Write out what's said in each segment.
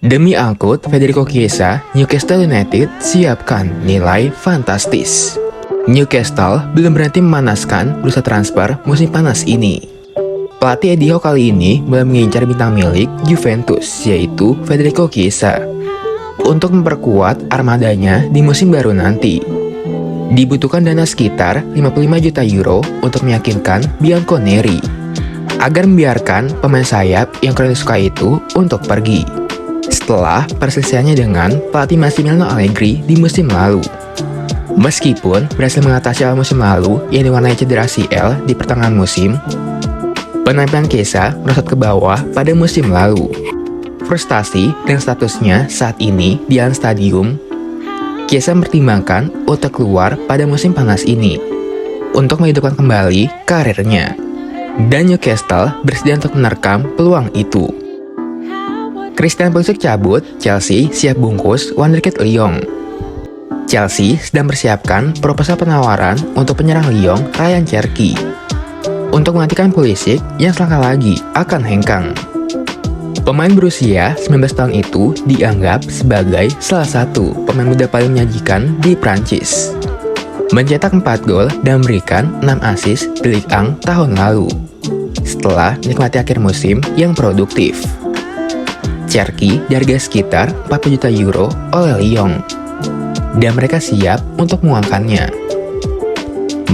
Demi angkut Federico Chiesa, Newcastle United siapkan nilai fantastis. Newcastle belum berhenti memanaskan bursa transfer musim panas ini. Pelatih Eddie Howe kali ini mulai mengincar bintang milik Juventus, yaitu Federico Chiesa, untuk memperkuat armadanya di musim baru nanti. Dibutuhkan dana sekitar 55 juta euro untuk meyakinkan Bianconeri agar membiarkan pemain sayap yang kurang disuka itu untuk pergi setelah perselisihannya dengan pelatih Massimiliano Allegri di musim lalu. Meskipun berhasil mengatasi awal musim lalu yang diwarnai cedera ACL di pertengahan musim, penampilan Chiesa merosot ke bawah pada musim lalu. Frustasi dengan statusnya saat ini di Allianz Stadium, Chiesa mempertimbangkan untuk keluar pada musim panas ini untuk menghidupkan kembali karirnya. Dan Newcastle bersedia untuk menerkam peluang itu. Christian Pulisic cabut, Chelsea siap bungkus wonderkid Lyon. Chelsea sedang mempersiapkan proposal penawaran untuk penyerang Lyon Ryan Cherki untuk menggantikan Pulisic yang selangkah lagi akan hengkang. Pemain berusia 19 tahun itu dianggap sebagai salah satu pemain muda paling menyajikan di Prancis. Mencetak 4 gol dan memberikan 6 assist di Ligue 1 tahun lalu, setelah menikmati akhir musim yang produktif. Cherki dihargai sekitar 40 juta euro oleh Lyon, dan mereka siap untuk menguangkannya.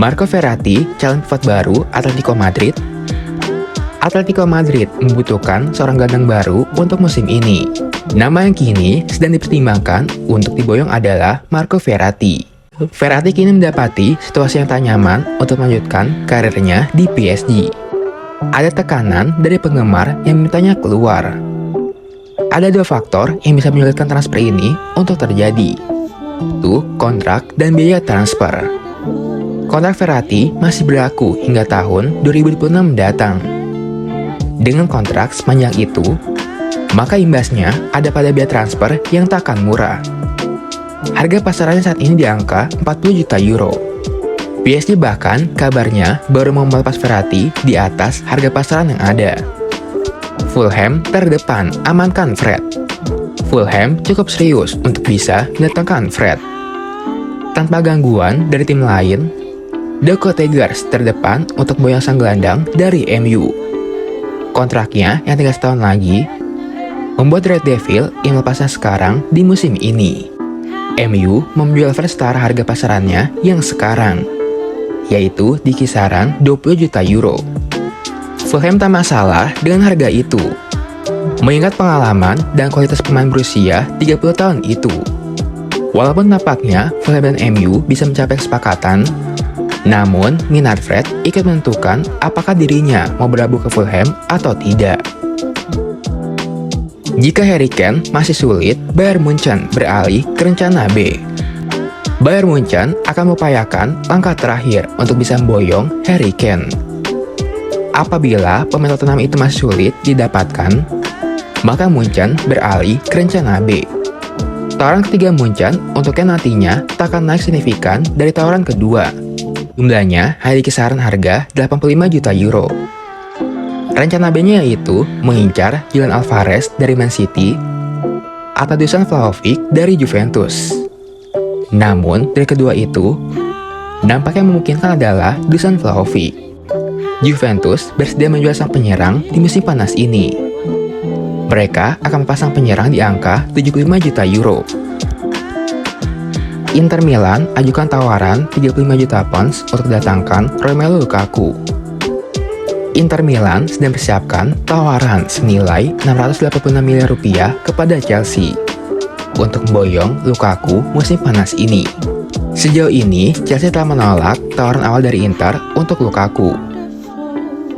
Marco Verratti, calon pivot baru Atletico Madrid. Atletico Madrid membutuhkan seorang gelandang baru untuk musim ini. Nama yang kini sedang dipertimbangkan untuk diboyong adalah Marco Verratti. Verratti kini mendapati situasi yang tak nyaman untuk melanjutkan karirnya di PSG. Ada tekanan dari penggemar yang memintanya keluar. Ada 2 faktor yang bisa menyulitkan transfer ini untuk terjadi, yaitu kontrak dan biaya transfer. Kontrak Verratti masih berlaku hingga tahun 2026 mendatang. Dengan kontrak sepanjang itu, maka imbasnya ada pada biaya transfer yang tak akan murah. Harga pasarannya saat ini di angka 40 juta euro. PSG bahkan kabarnya baru mau melepas Verratti di atas harga pasaran yang ada. Fulham terdepan amankan Fred. Fulham cukup serius untuk bisa mendatangkan Fred. Tanpa gangguan dari tim lain, The Cottagers terdepan untuk boyong sang gelandang dari MU. Kontraknya yang tinggal setahun lagi membuat Red Devil yang melepasnya sekarang di musim ini. MU menjual Fred setara harga pasarannya yang sekarang, yaitu di kisaran 20 juta euro. Fulham tak masalah dengan harga itu, mengingat pengalaman dan kualitas pemain berusia 30 tahun itu. Walaupun nampaknya Fulham dan MU bisa mencapai kesepakatan, namun minat Fred ikut menentukan apakah dirinya mau berlabuh ke Fulham atau tidak. Jika Harry Kane masih sulit, Bayern Munchen beralih ke rencana B. Bayern Munchen akan mengupayakan langkah terakhir untuk bisa memboyong Harry Kane. Apabila pemain Tottenham itu masih sulit didapatkan, maka Munchen beralih ke rencana B. Tawaran ketiga Munchen untuk Kane nantinya tak akan naik signifikan dari tawaran kedua. Jumlahnya hanya di kisaran harga 85 juta euro. Rencana B-nya yaitu mengincar Julian Alvarez dari Man City atau Dusan Vlahovic dari Juventus. Namun, dari kedua itu, nampaknya memungkinkan adalah Dusan Vlahovic. Juventus bersedia menjual sang penyerang di musim panas ini. Mereka akan memasang penyerang di angka 75 juta euro. Inter Milan ajukan tawaran 35 juta pounds untuk datangkan Romelu Lukaku. Inter Milan sedang persiapkan tawaran senilai 686 miliar rupiah kepada Chelsea untuk memboyong Lukaku musim panas ini. Sejauh ini, Chelsea telah menolak tawaran awal dari Inter untuk Lukaku.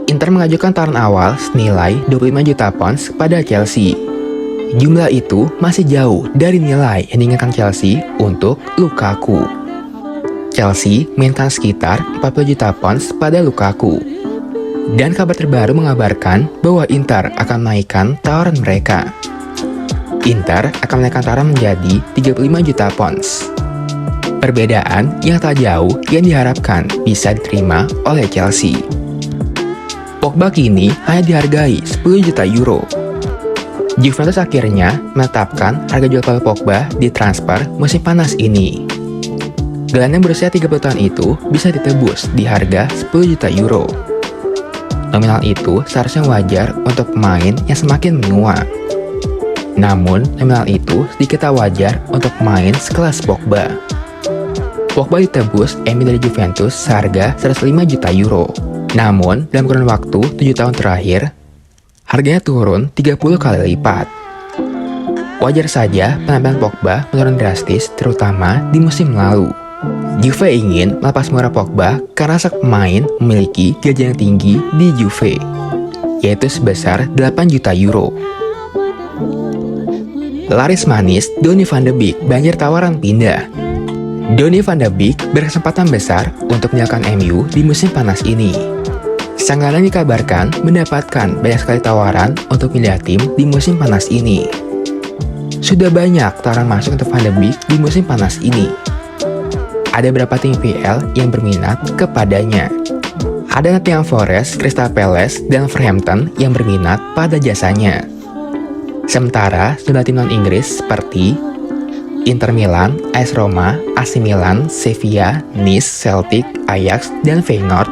Inter mengajukan tawaran awal senilai 25 juta pounds pada Chelsea. Jumlah itu masih jauh dari nilai yang diinginkan Chelsea untuk Lukaku. Chelsea menginginkan sekitar 40 juta pounds pada Lukaku. Dan kabar terbaru mengabarkan bahwa Inter akan menaikkan tawaran mereka. Inter akan menaikkan tawaran menjadi 35 juta pounds. Perbedaan yang tak jauh yang diharapkan bisa diterima oleh Chelsea. Pogba kini hanya dihargai 10 juta euro. Juventus akhirnya menetapkan harga jual Paul Pogba di transfer musim panas ini. Gelandang berusia 30 tahun itu bisa ditebus di harga 10 juta euro. Nominal itu seharusnya wajar untuk pemain yang semakin menua. Namun, nominal itu sedikit tak wajar untuk pemain sekelas Pogba. Pogba ditebus MU dari Juventus seharga 105 juta euro. Namun, dalam kurun waktu 7 tahun terakhir, harganya turun 30 kali lipat. Wajar saja penampilan Pogba menurun drastis, terutama di musim lalu. Juve ingin melepas murah Pogba karena sang pemain memiliki gaji yang tinggi di Juve, yaitu sebesar 8 juta euro. Laris manis, Donny van de Beek banjir tawaran pindah. Donny van de Beek berkesempatan besar untuk meninggalkan MU di musim panas ini. Sang gelandang dikabarkan mendapatkan banyak sekali tawaran untuk pindah tim di musim panas ini. Sudah banyak tawaran masuk untuk Van de Beek di musim panas ini. Ada beberapa tim IPL yang berminat kepadanya. Ada Nottingham Forest, Crystal Palace, dan Wolverhampton yang berminat pada jasanya. Sementara sejumlah tim non-Inggris seperti Inter Milan, AS Roma, AC Milan, Sevilla, Nice, Celtic, Ajax, dan Feyenoord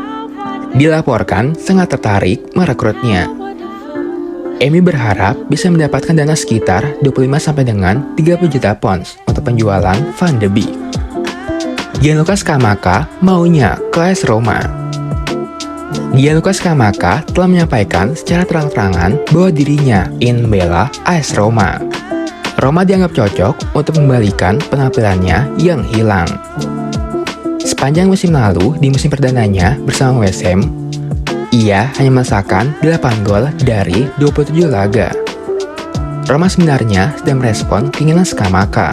dilaporkan sangat tertarik merekrutnya. MU berharap bisa mendapatkan dana sekitar 25 sampai dengan 30 juta pounds untuk penjualan Van de Beek. Gianluca Scamacca maunya ke AS Roma. Gianluca Scamacca telah menyampaikan secara terang-terangan bahwa dirinya ingin membela AS Roma. Roma dianggap cocok untuk mengembalikan penampilannya yang hilang. Sepanjang musim lalu, di musim perdananya bersama West Ham, ia hanya mengesahkan 8 gol dari 27 laga. Roma sebenarnya sedang merespon keinginan Scamacca.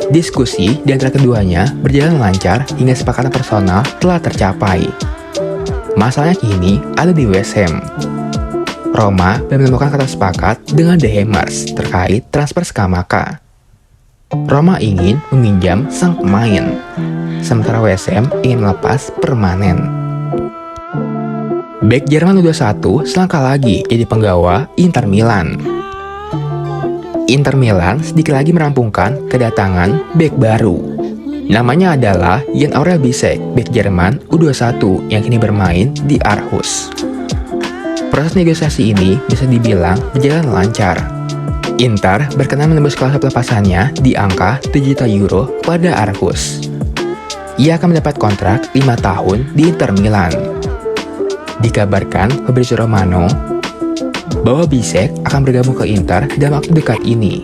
Diskusi di antara keduanya berjalan lancar hingga kesepakatan personal telah tercapai. Masalahnya kini ada di West Ham. Roma belum menemukan kata sepakat dengan The Hammers terkait transfer Scamacca. Roma ingin meminjam sang pemain, sementara West Ham ingin melepas permanen. Bek Jerman U21 selangkah lagi jadi penggawa Inter Milan. Inter Milan sedikit lagi merampungkan kedatangan bek baru. Namanya adalah Jan Aurel Bisek, bek Jerman U21 yang kini bermain di Aarhus. Proses negosiasi ini bisa dibilang berjalan lancar. Inter berkenan menembus klausul pelepasannya di angka 7 juta euro pada Aarhus. Ia akan mendapat kontrak 5 tahun di Inter Milan. Dikabarkan Fabrizio Romano bahwa Bisek akan bergabung ke Inter dalam waktu dekat ini.